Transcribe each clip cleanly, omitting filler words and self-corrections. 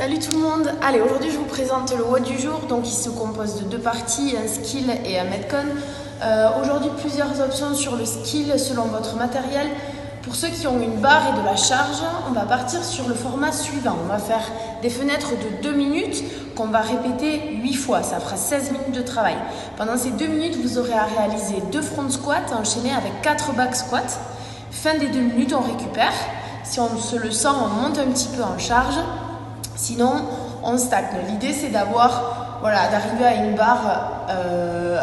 Salut tout le monde. Allez, aujourd'hui je vous présente le WOD du jour. Donc il se compose de deux parties, un skill et un metcon. Aujourd'hui plusieurs options sur le skill selon votre matériel. Pour ceux qui ont une barre et de la charge, on va partir sur le format suivant. On va faire des fenêtres de 2 minutes qu'on va répéter 8 fois. Ça fera 16 minutes de travail. Pendant ces 2 minutes, vous aurez à réaliser 2 front squats enchaînés avec 4 back squats. Fin des 2 minutes, on récupère. Si on se le sent, on monte un petit peu en charge. Sinon, on stagne. L'idée, c'est d'arriver à une barre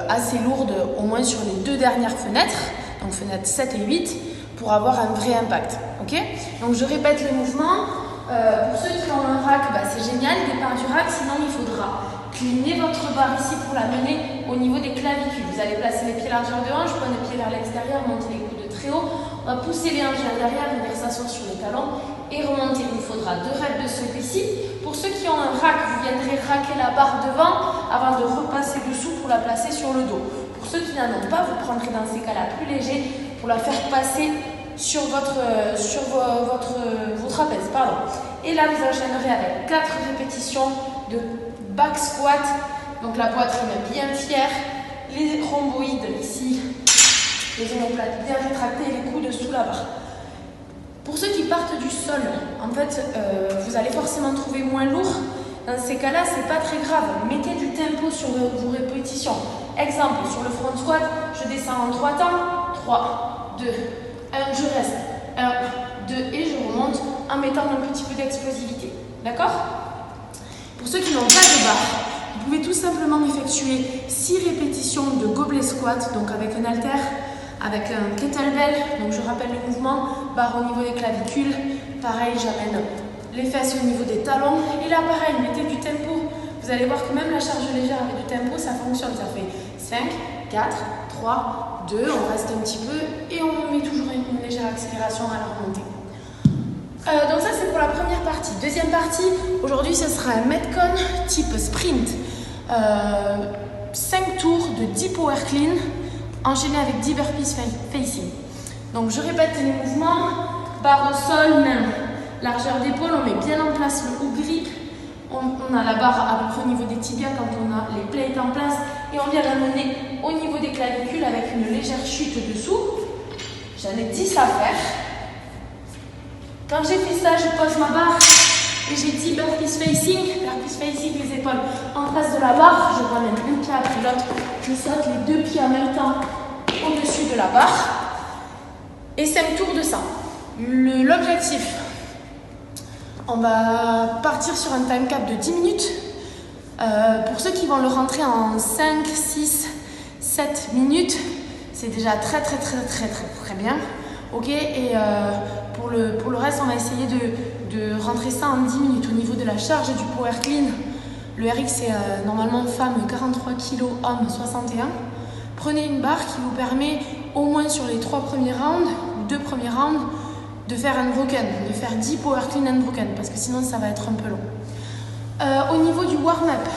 assez lourde, au moins sur les 2 dernières fenêtres, donc fenêtres 7 et 8, pour avoir un vrai impact. Okay, donc, je répète les mouvements. Pour ceux qui ont un rack, c'est génial, départ du rack. Sinon, il faudra cliner votre barre ici pour la mener au niveau des clavicules. Vous allez placer les pieds largeur de hanche, pointe de pied vers l'extérieur, monter les coudes très haut. On va pousser les hanches vers derrière, venir s'asseoir sur les talons et remonter. Il nous faudra 2 reps de celui-ci. Pour ceux qui ont un rack, vous viendrez racker la barre devant avant de repasser dessous pour la placer sur le dos. Pour ceux qui n'en ont pas, vous prendrez dans ces cas-là plus léger pour la faire passer sur vos trapèzes. Et là, vous enchaînerez avec 4 répétitions de back squat. Donc la poitrine bien fière, les rhomboïdes ici, les omoplates bien rétractées et les coudes sous la barre. Pour ceux qui partent du sol, en fait, vous allez forcément trouver moins lourd. Dans ces cas-là, c'est pas très grave. Mettez du tempo sur vos répétitions. Exemple, sur le front squat, je descends en 3 temps. 3, 2, 1, je reste. 1, 2 et je remonte en mettant un petit peu d'explosivité. D'accord? Pour ceux qui n'ont pas de barre, vous pouvez tout simplement effectuer 6 répétitions de gobelet squat, donc avec un haltère, avec un kettlebell. Donc je rappelle le mouvement, barre au niveau des clavicules. Pareil, j'amène les fesses au niveau des talons. Et là, pareil, mettez du tempo. Vous allez voir que même la charge légère avec du tempo, ça fonctionne. Ça fait 5, 4, 3, 2, on reste un petit peu et on met toujours une légère accélération à la remontée. Donc ça, c'est pour la première partie. Deuxième partie, aujourd'hui, ce sera un metcon type sprint. 5 tours de 10 power clean enchaîné avec 10 burpees facing. Donc je répète les mouvements, barre au sol, main, largeur d'épaule, on met bien en place le hook grip, on a la barre à peu près au niveau des tibias quand on a les plates en place et on vient la mener au niveau des clavicules avec une légère chute dessous. J'en ai 10 à faire. Quand j'ai fait ça, je pose ma barre et j'ai 10 burpees facing, les épaules en face de la barre, je ramène un pied après l'autre, je saute les 2 pieds en même temps au-dessus de la barre et 5 tours de ça. L'objectif, on va partir sur un time cap de 10 minutes. Pour ceux qui vont le rentrer en 5, 6, 7 minutes, c'est déjà très bien. Ok, et pour le reste, on va essayer de rentrer ça en 10 minutes. Au niveau de la charge et du power clean, le RX c'est normalement femme 43 kg, homme 61. Prenez une barre qui vous permet au moins sur les 3 premiers rounds, 2 premiers rounds, de faire unbroken, de faire 10 power clean unbroken, parce que sinon ça va être un peu long. Au niveau du warm-up,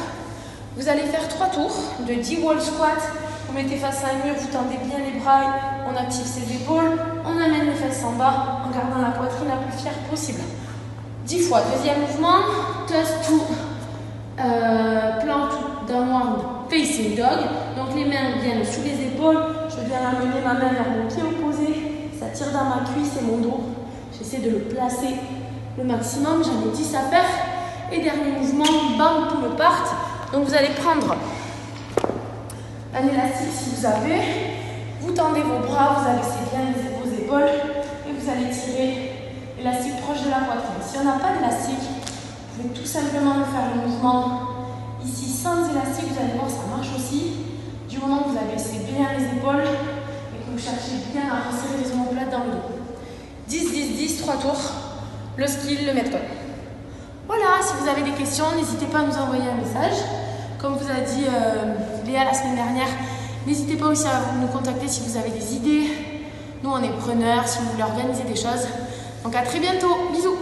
vous allez faire 3 tours de 10 wall squat. Vous mettez face à un mur, vous tendez bien les bras, on active ses épaules, on amène les fesses en bas en gardant la poitrine la plus fière possible. 10 fois. Deuxième mouvement, toss to plank downward facing dog. Donc les mains viennent sous les épaules, je viens amener ma main vers mon pied opposé, ça tire dans ma cuisse et mon dos. J'essaie de le placer le maximum, j'en ai 10 à faire. Et dernier mouvement, bam, tout le part. Donc vous allez prendre un élastique si vous avez, vous tendez vos bras, vous abaissez bien vos épaules et vous allez tirer l'élastique proche de la poitrine. Si on n'a pas d'élastique, vous pouvez tout simplement faire le mouvement ici sans élastique, vous allez voir ça marche aussi. Du moment que vous abaissez bien les épaules et que vous cherchez bien à resserrer les omoplates dans le dos. 10, 10, 10, 3 tours, le skill, le metcon. Voilà, si vous avez des questions, n'hésitez pas à nous envoyer un message. Comme vous a dit Léa la semaine dernière, n'hésitez pas aussi à nous contacter si vous avez des idées. Nous, on est preneurs si vous voulez organiser des choses. Donc à très bientôt. Bisous.